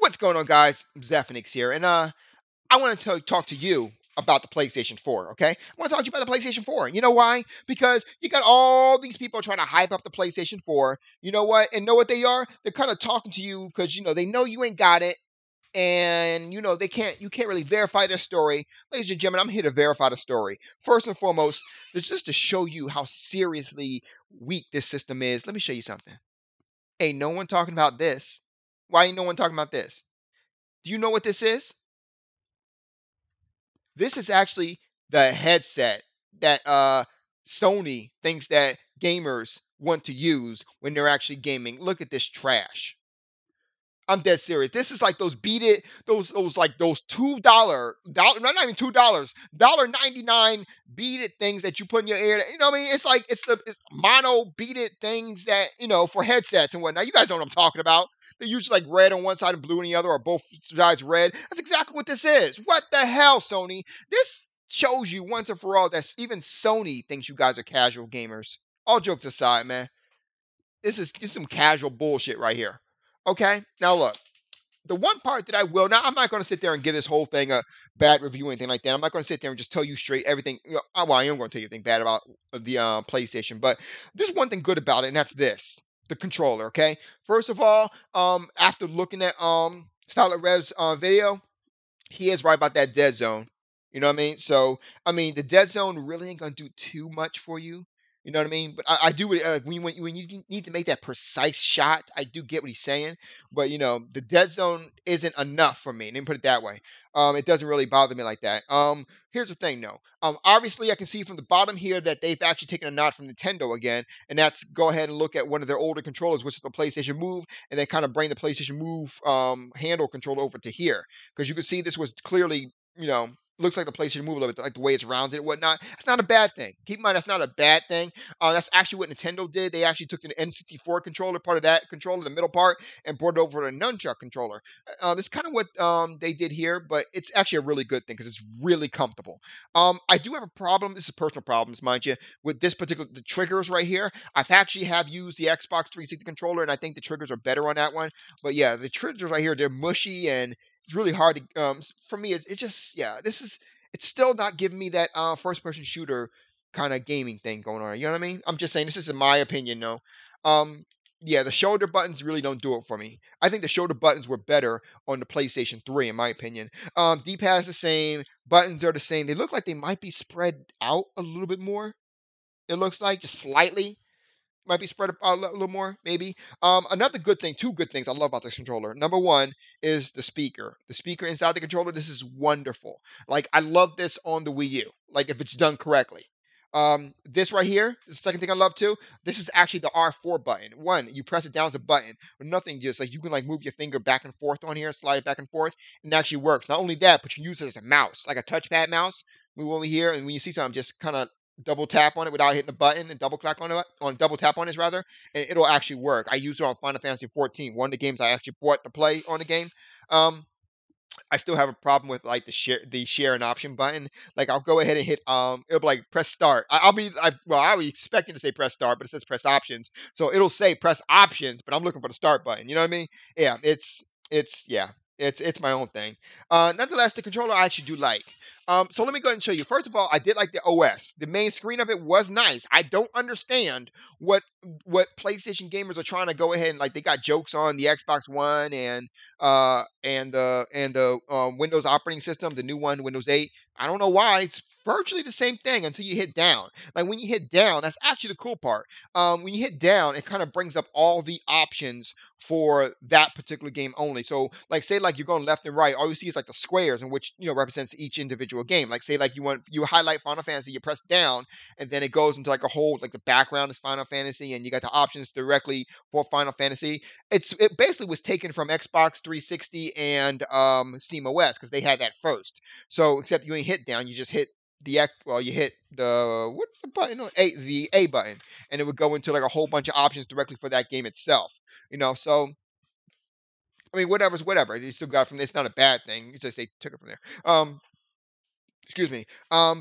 What's going on, guys? Zephnix here, and I want to talk to you about the PlayStation 4. Okay, I want to talk to you about the PlayStation 4. You know why? Because you got all these people trying to hype up the PlayStation 4. You know what? And know what they are? They're kind of talking to you because they know you ain't got it, and they can't. You can't really verify their story, ladies and gentlemen. I'm here to verify the story. First and foremost, it's just to show you how seriously weak this system is. Let me show you something. Ain't no one talking about this. Why ain't no one talking about this? Do you know what this is? This is actually the headset that Sony thinks that gamers want to use when they're actually gaming. Look at this trash. I'm dead serious. This is like those beat it, those like those $2 not even $2.99 beat it things that you put in your ear. You know what I mean? It's like it's mono beat it things that for headsets and whatnot. You guys know what I'm talking about. They're usually like red on one side and blue on the other, or both sides red. That's exactly what this is. What the hell, Sony? This shows you once and for all that even Sony thinks you guys are casual gamers. All jokes aside, man, this is some casual bullshit right here. Okay, now look, the one part that I will now, I'm not going to sit there and give this whole thing a bad review or anything like that. I'm not going to sit there and just tell you straight everything. Well, I am going to tell you anything bad about the PlayStation, but there's one thing good about it, and that's this: the controller. Okay, first of all, after looking at Silent Rev's video, he is right about that dead zone. You know what I mean? So, I mean, the dead zone really ain't gonna do too much for you. You know what I mean? But I do when you need to make that precise shot. I do get what he's saying, but the dead zone isn't enough for me. Let me put it that way. It doesn't really bother me like that. Here's the thing, though. Obviously, I can see from the bottom here that they've actually taken a nod from Nintendo again, and that's go ahead and look at one of their older controllers, which is the PlayStation Move, and then kind of bring the PlayStation Move handle controller over to here, because you can see this was clearly, looks like the PlayStation Move a little bit, like the way it's rounded and whatnot. That's not a bad thing. Keep in mind, that's not a bad thing. That's actually what Nintendo did. They actually took an N64 controller, part of that controller, the middle part, and brought it over to a nunchuck controller. That's kind of what they did here, but it's actually a really good thing because it's really comfortable. I do have a problem. This is personal problems, mind you, with this particular the triggers right here. I've actually have used the Xbox 360 controller, and I think the triggers are better on that one. But yeah, the triggers right here, they're mushy and it's really hard to for me it just yeah it's still not giving me that first person shooter kind of gaming thing going on. You know what I mean? I'm just saying this is in my opinion, no. Yeah, the shoulder buttons really don't do it for me. I think the shoulder buttons were better on the PlayStation 3 in my opinion. D-pad is the same, buttons are the same. They look like they might be spread out a little bit more. It looks like just slightly might be spread a little more, maybe. Another good thing, two good things I love about this controller. Number one is the speaker. The speaker inside the controller, this is wonderful. Like I love this on the Wii U. Like if it's done correctly. This right here, the second thing I love too. This is actually the R4 button. One, you press it down as a button, but nothing just like you can like move your finger back and forth on here, slide it back and forth, and it actually works. Not only that, but you use it as a mouse, like a touchpad mouse. Move over here, and when you see something, just kind of double tap on it without hitting the button and double click on it on double tap on it rather, and it'll actually work. I used it on Final Fantasy 14, one of the games I actually bought to play on the game. Um, I still have a problem with like the share and option button. Like I'll go ahead and hit it'll be like press start. I'll be expecting to say press start, but it says press options. So it'll say press options, but I'm looking for the start button. You know what I mean? Yeah, it's yeah. It's my own thing. Nonetheless, the controller I actually do like. So let me go ahead and show you. First of all, I did like the OS. The main screen of it was nice. I don't understand what PlayStation gamers are trying to go ahead and like. They got jokes on the Xbox One and the Windows operating system, the new one, Windows 8. I don't know why. It's virtually the same thing until you hit down. Like when you hit down, that's actually the cool part. When you hit down, it kind of brings up all the options for that particular game only. So, like, say like you're going left and right, all you see is like the squares, in which represents each individual game. Like, say like you highlight Final Fantasy, you press down, and then it goes into like a whole like the background is Final Fantasy, and you got the options directly for Final Fantasy. It basically was taken from Xbox 360 and Steam OS because they had that first. So except you ain't hit down, you just hit you hit the what's the button? The A button, and it would go into like a whole bunch of options directly for that game itself. So I mean, whatever's whatever. You still got from. It's not a bad thing. It's just they took it from there. Excuse me.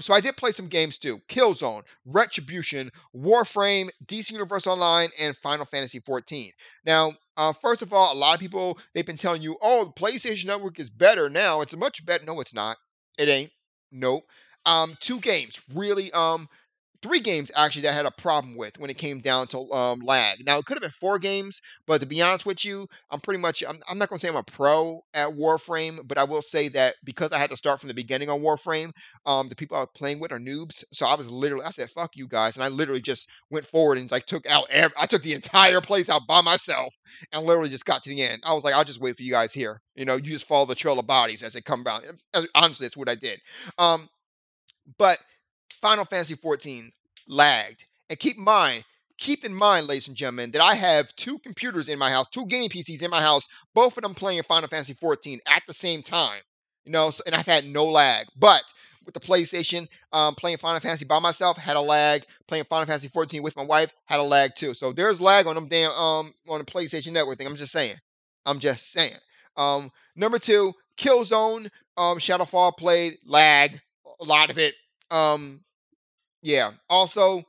So I did play some games too: Killzone, Retribution, Warframe, DC Universe Online, and Final Fantasy 14. Now, first of all, a lot of people they've been telling you, "Oh, the PlayStation Network is better now. It's much better." No, it's not. It ain't. Nope. Two games really. Three games actually that I had a problem with when it came down to lag. Now it could have been four games, but to be honest with you, I'm not gonna say I'm a pro at Warframe, but I will say that because I had to start from the beginning on Warframe, the people I was playing with are noobs. So I said fuck you guys, and I literally just went forward and like I took the entire place out by myself and literally just got to the end. I was like, I'll just wait for you guys here. You just follow the trail of bodies as they come down. Honestly, that's what I did. Um, but Final Fantasy 14 lagged. And keep in mind, ladies and gentlemen, that I have two computers in my house, two gaming PCs in my house, both of them playing Final Fantasy 14 at the same time. And I've had no lag. But with the PlayStation, playing Final Fantasy by myself had a lag. Playing Final Fantasy 14 with my wife had a lag too. So there's lag on them damn on the PlayStation Network thing. I'm just saying. I'm just saying. Number two, Killzone, Shadowfall played lag, a lot of it. Um, yeah. Also,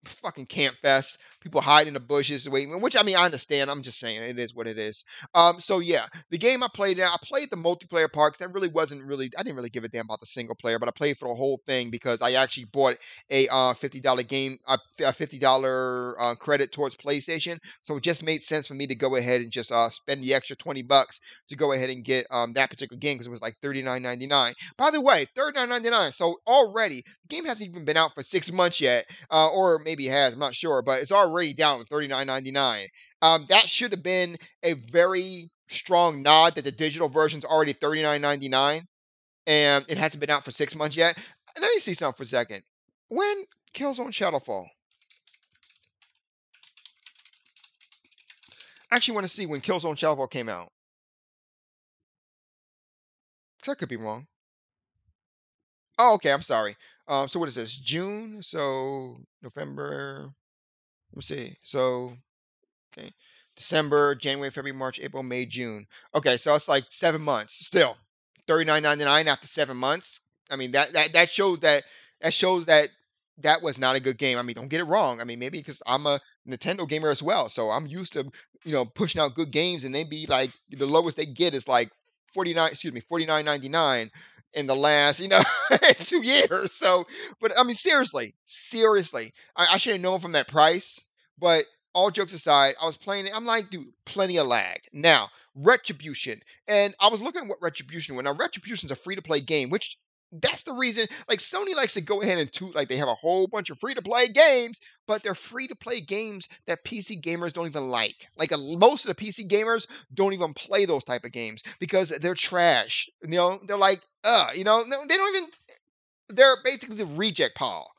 fucking camp fest. People hide in the bushes waiting, which I mean I understand. I'm just saying it is what it is. So yeah, the game I played now, I played the multiplayer part 'cause I didn't really give a damn about the single player, but I played for the whole thing because I actually bought a $50 game a $50 credit towards PlayStation. So it just made sense for me to go ahead and just spend the extra $20 to go ahead and get that particular game because it was like $39.99. By the way, $39.99. So already the game hasn't even been out for 6 months yet, or maybe it has. I'm not sure, but it's already down to $39.99. That should have been a very strong nod that the digital version's already $39.99, and it hasn't been out for 6 months yet. Let me see something for a second. When Killzone Shadowfall? I actually want to see when Killzone Shadowfall came out. Cause I could be wrong. Oh, okay. I'm sorry. So what is this? June? So November. Let me see. So okay. December, January, February, March, April, May, June. Okay, so it's like 7 months. Still, $39.99 after 7 months. I mean that shows that that was not a good game. I mean, don't get it wrong. I mean, maybe because I'm a Nintendo gamer as well, so I'm used to pushing out good games, and they be like the lowest they get is like 49.99 in the last 2 years. So, but I mean, seriously, I should have known from that price, but all jokes aside, I was playing it. I'm like, dude, plenty of lag. Now, Retribution. And I was looking at what Retribution was. Now, Retribution's a free to play game, which that's the reason. Like, Sony likes to go ahead and toot, like, they have a whole bunch of free to play games, but they're free to play games that PC gamers don't even like. Like, most of the PC gamers don't even play those type of games because they're trash. They're like, they don't even, they're basically the reject pile.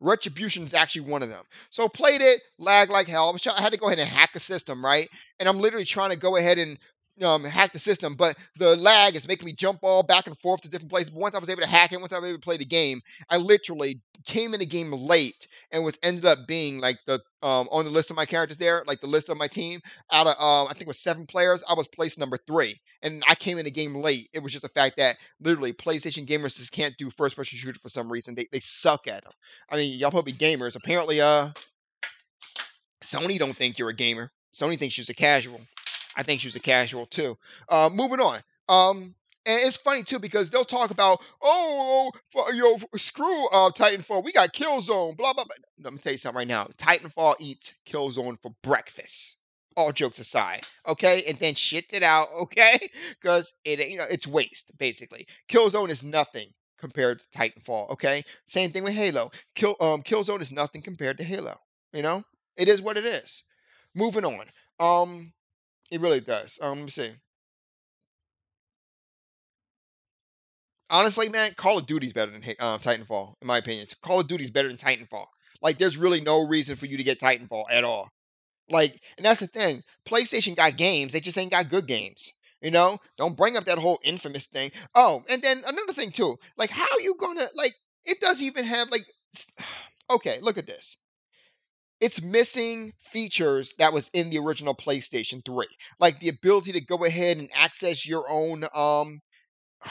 Retribution is actually one of them. So played it, lag like hell. I had to go ahead and hack the system, right? And I'm literally trying to go ahead and hack the system, but the lag is making me jump all back and forth to different places. But once I was able to hack it, once I was able to play the game, I literally came in the game late and was ended up being like the on the list of my characters there, like the list of my team. Out of I think it was 7 players, I was placed number 3, and I came in the game late. It was just the fact that literally PlayStation gamers just can't do first person shooter for some reason. They suck at them. I mean, y'all probably gamers. Apparently, Sony don't think you're a gamer. Sony thinks you're a casual. I think she was a casual too. Moving on. And it's funny too because they'll talk about, screw Titanfall. We got Killzone. Blah blah blah. Let me tell you something right now. Titanfall eats Killzone for breakfast. All jokes aside, okay, and then shit it out, okay, because it's waste basically. Killzone is nothing compared to Titanfall, okay. Same thing with Halo. Killzone is nothing compared to Halo. You know, it is what it is. Moving on. It really does. Let me see. Honestly, man, Call of Duty's better than Titanfall, in my opinion. Call of Duty's better than Titanfall. Like, there's really no reason for you to get Titanfall at all. Like, and that's the thing. PlayStation got games, they just ain't got good games. Don't bring up that whole infamous thing. Oh, and then another thing too. Like, how you gonna like? It doesn't even have like. Okay, look at this. It's missing features that was in the original PlayStation 3, like the ability to go ahead and access your own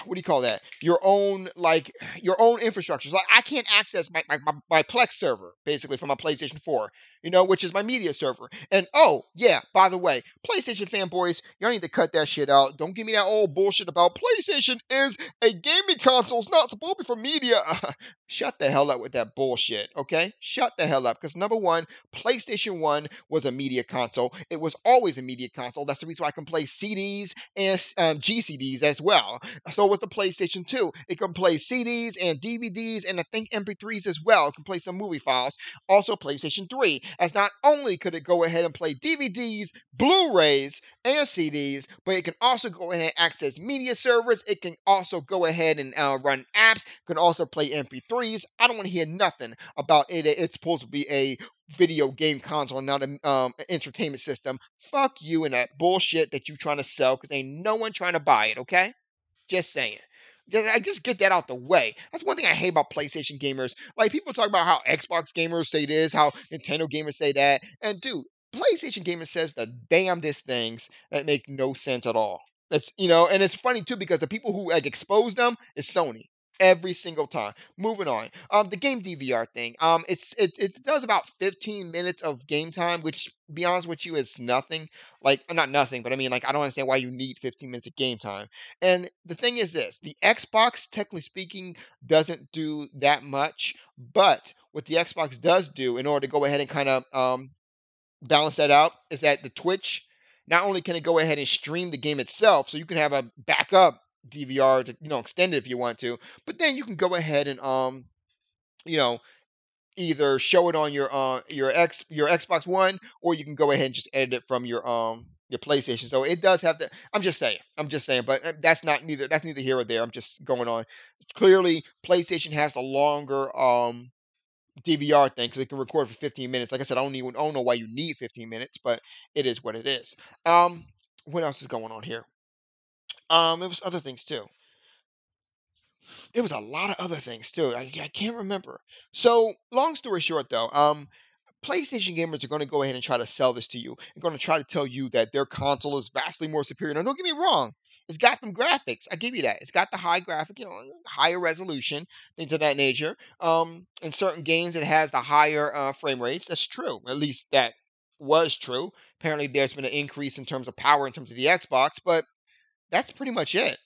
what do you call that? Your own, like, your own infrastructure. So, like, I can't access my Plex server basically from my PlayStation 4, which is my media server. And oh yeah, by the way, PlayStation fanboys, y'all need to cut that shit out. Don't give me that old bullshit about PlayStation is a gaming console. It's not supposed to be for media. Shut the hell up with that bullshit, okay? Shut the hell up. Because number one, PlayStation 1 was a media console. It was always a media console. That's the reason why I can play CDs and GCDs as well. So was the PlayStation 2. It can play CDs and DVDs and I think MP3s as well. It can play some movie files. Also, PlayStation 3, as not only could it go ahead and play DVDs, Blu-rays, and CDs, but it can also go ahead and access media servers. It can also go ahead and run apps. It can also play MP3s. I don't want to hear nothing about it. It's supposed to be a video game console, not an entertainment system. Fuck you and that bullshit that you trying to sell because ain't no one trying to buy it, okay? Just saying. I just get that out the way. That's one thing I hate about PlayStation gamers. Like, people talk about how Xbox gamers say this, how Nintendo gamers say that. And dude, PlayStation gamers says the damnedest things that make no sense at all. And it's funny too because the people who like expose them is Sony every single time. Moving on. The game DVR thing. It does about 15 minutes of game time, which, to be honest with you, is nothing. Like, not nothing, but I mean, like, I don't understand why you need 15 minutes of game time. And the thing is this: the Xbox, technically speaking, doesn't do that much. But what the Xbox does do, in order to go ahead and kind of balance that out, is that the Twitch, not only can it go ahead and stream the game itself, so you can have a backup DVR to extend it if you want to, but then you can go ahead and you know either show it on your Xbox One, or you can go ahead and just edit it from your PlayStation. So it does have the. I'm just saying, but that's neither here or there. I'm just going on. Clearly, PlayStation has a longer DVR thing because it can record for 15 minutes. Like I said, I don't know why you need 15 minutes, but it is what it is. What else is going on here? It was other things too. There was a lot of other things too. I can't remember. So, long story short, though, PlayStation gamers are going to go ahead and try to sell this to you. They're going to try to tell you that their console is vastly more superior. Now, don't get me wrong. It's got some graphics. I give you that. It's got the high graphic, higher resolution, things of that nature. In certain games, it has the higher frame rates. That's true. At least that was true. Apparently, there's been an increase in terms of power in terms of the Xbox, but that's pretty much it.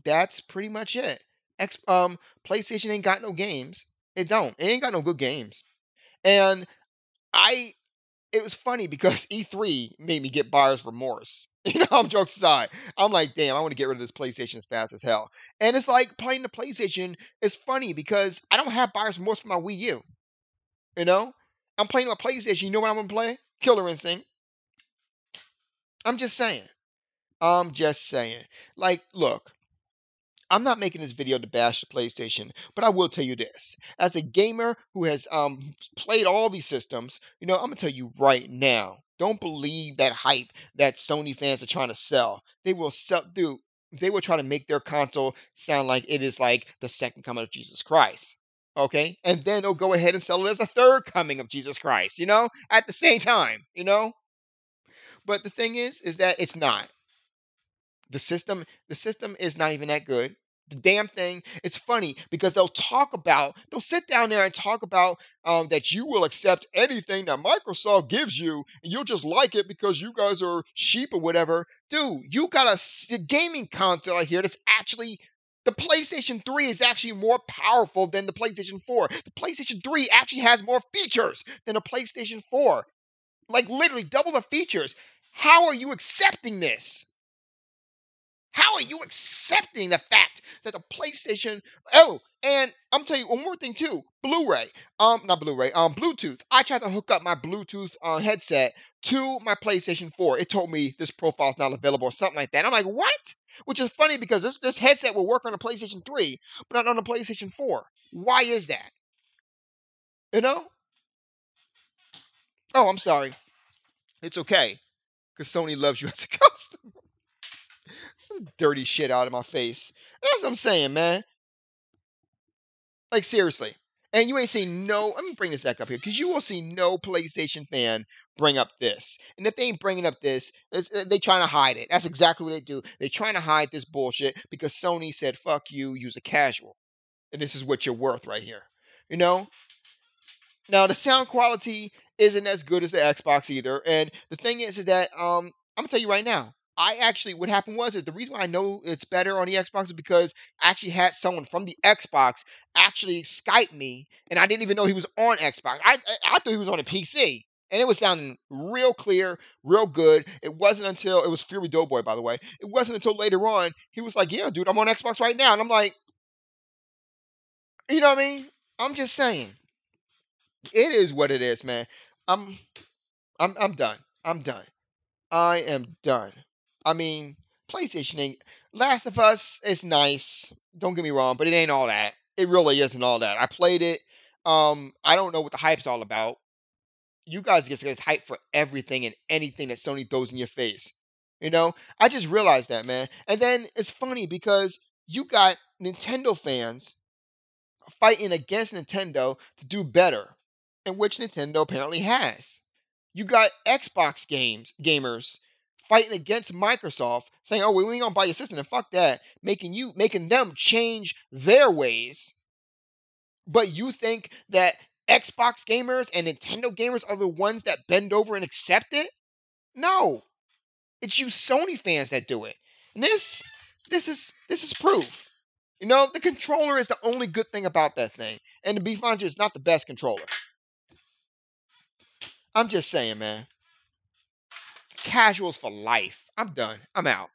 That's pretty much it. X PlayStation ain't got no games. It don't. It ain't got no good games. And I it was funny because E3 made me get buyer's remorse. I'm jokes aside. I'm like, damn, I want to get rid of this PlayStation as fast as hell. And it's like playing the PlayStation is funny because I don't have buyer's remorse for my Wii U. You know? I'm playing my PlayStation. You know what I'm gonna play? Killer Instinct. I'm just saying. I'm just saying. Like, look, I'm not making this video to bash the PlayStation, but I will tell you this. As a gamer who has played all these systems, I'm gonna tell you right now, don't believe that hype that Sony fans are trying to sell. They will sell, dude. They will try to make their console sound like it is like the second coming of Jesus Christ. Okay? And then they'll go ahead and sell it as a third coming of Jesus Christ, at the same time. But the thing is that it's not. The system is not even that good. The damn thing, it's funny because they'll sit down there and talk about that you will accept anything that Microsoft gives you and you'll just like it because you guys are sheep or whatever. Dude, you got a gaming console out here that's actually, the PlayStation 3 is actually more powerful than the PlayStation 4. The PlayStation 3 actually has more features than the PlayStation 4. Like, literally double the features. How are you accepting this? How are you accepting the fact that the PlayStation? Oh, and I'm telling you one more thing too. Blu-ray, not Blu-ray, Bluetooth. I tried to hook up my Bluetooth headset to my PlayStation 4. It told me this profile is not available or something like that. I'm like, what? Which is funny because this headset will work on the PlayStation 3, but not on the PlayStation 4. Why is that? You know? Oh, I'm sorry. It's okay because Sony loves you as a customer. Dirty shit out of my face. That's what I'm saying, man. Like, seriously. And you ain't seen no. Let me bring this back up here because you will see no PlayStation fan bring up this. And if they ain't bringing up this, they trying to hide it. That's exactly what they do. They trying to hide this bullshit because Sony said, "Fuck you, use a casual," and this is what you're worth right here. You know. Now the sound quality isn't as good as the Xbox either. And the thing is that I'm gonna tell you right now. I actually what happened was is the reason why I know it's better on the Xbox is because I actually had someone from the Xbox actually Skype me, and I didn't even know he was on Xbox. I thought he was on a PC, and it was sounding real clear, real good. It wasn't until it was Fury Doughboy, by the way. It wasn't until later on he was like, "Yeah, dude, I'm on Xbox right now," and I'm like, you know what I mean? I'm just saying, it is what it is, man. I'm I'm done. I'm done. I am done. I mean, PlayStation ain't Last of Us is nice. Don't get me wrong, but it ain't all that. It really isn't all that. I played it. I don't know what the hype's all about. You guys get hype for everything and anything that Sony throws in your face. You know? I just realized that, man. And then it's funny because you got Nintendo fans fighting against Nintendo to do better, in which Nintendo apparently has. You got Xbox gamers fighting against Microsoft, saying, "Oh, we ain't gonna buy your system," and fuck that, making them change their ways. But you think that Xbox gamers and Nintendo gamers are the ones that bend over and accept it? No, it's you Sony fans that do it. And this is proof. You know, the controller is the only good thing about that thing. And to be honest, it's not the best controller. I'm just saying, man. Casuals for life. I'm done. I'm out.